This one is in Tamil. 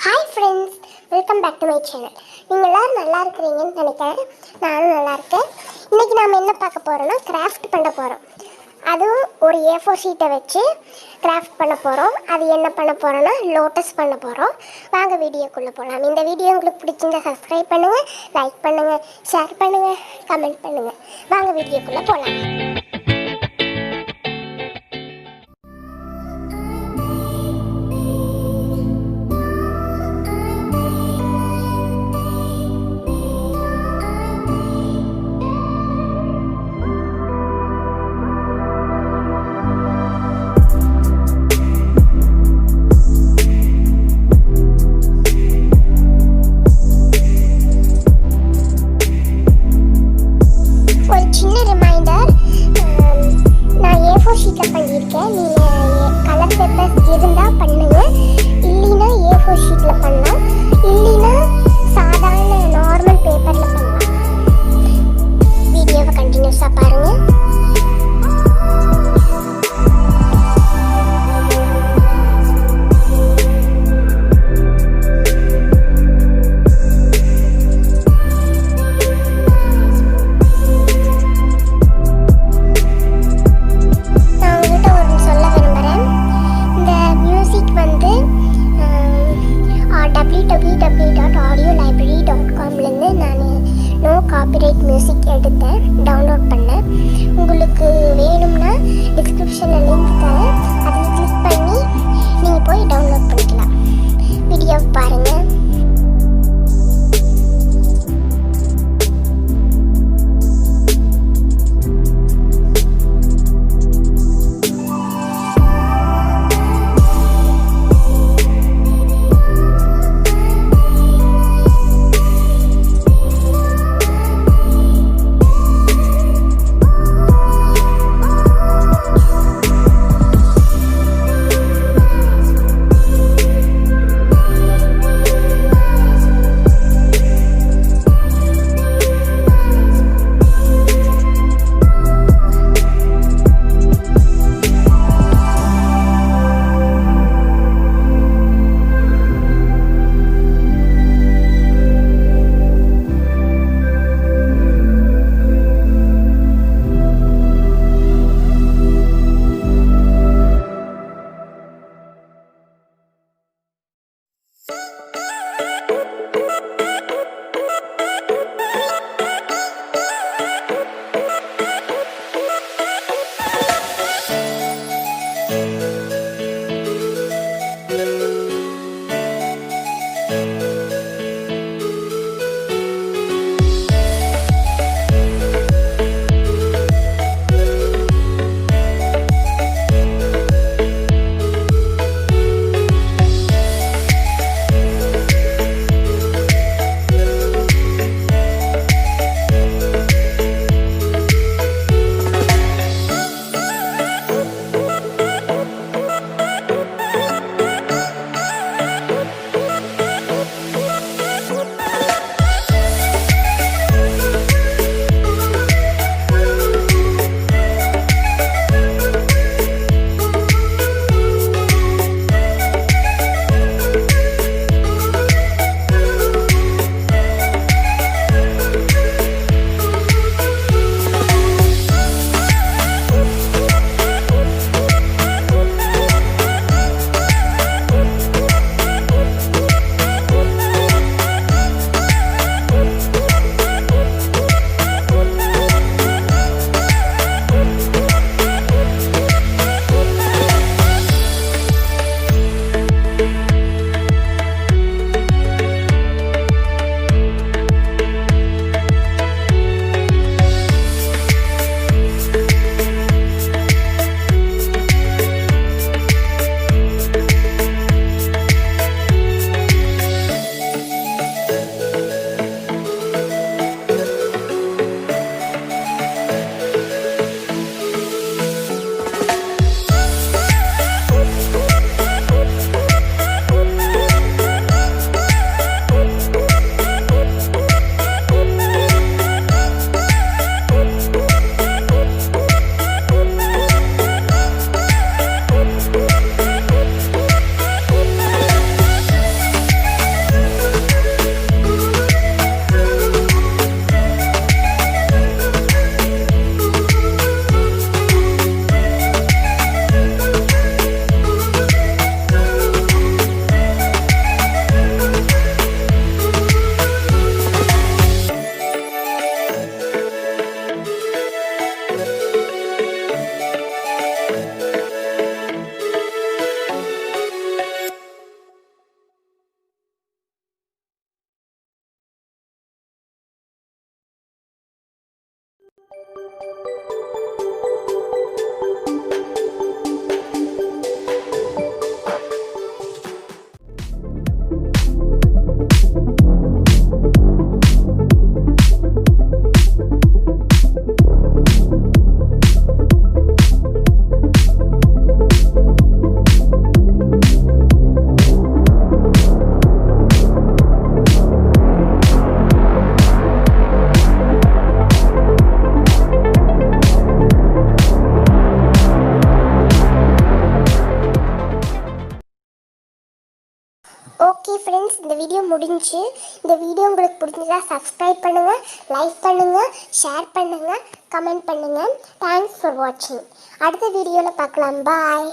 Hi friends, welcome back to my channel. நீங்கள் எல்லோரும் நல்லா இருக்கிறீங்கன்னு நினைக்கிறேன். நானும் நல்லா இருக்கேன். இன்றைக்கி நாம் என்ன பார்க்க போகிறோன்னா கிராஃப்ட் பண்ண போகிறோம். அதுவும் ஒரு A4 ஷீட்டை வச்சு கிராஃப்ட் பண்ண போகிறோம். அது என்ன பண்ண போகிறோன்னா லோட்டஸ் பண்ண போகிறோம். வாங்க வீடியோக்குள்ளே போகலாம். இந்த வீடியோ உங்களுக்கு பிடிச்சிருந்தா சப்ஸ்கிரைப் பண்ணுங்கள், லைக் பண்ணுங்கள், ஷேர் பண்ணுங்கள், கமெண்ட் பண்ணுங்கள். வாங்க வீடியோக்குள்ளே போகலாம். சின்ன ரிமைண்டர், ஓகே ஃப்ரெண்ட்ஸ், இந்த வீடியோ முடிஞ்சு. இந்த வீடியோ உங்களுக்கு பிடிச்சதா சப்ஸ்கிரைப் பண்ணுங்கள், லைக் பண்ணுங்கள், ஷேர் பண்ணுங்கள், கமெண்ட் பண்ணுங்கள். தேங்க்ஸ் ஃபார் வாட்சிங். அடுத்த வீடியோவில் பார்க்கலாம். பாய்.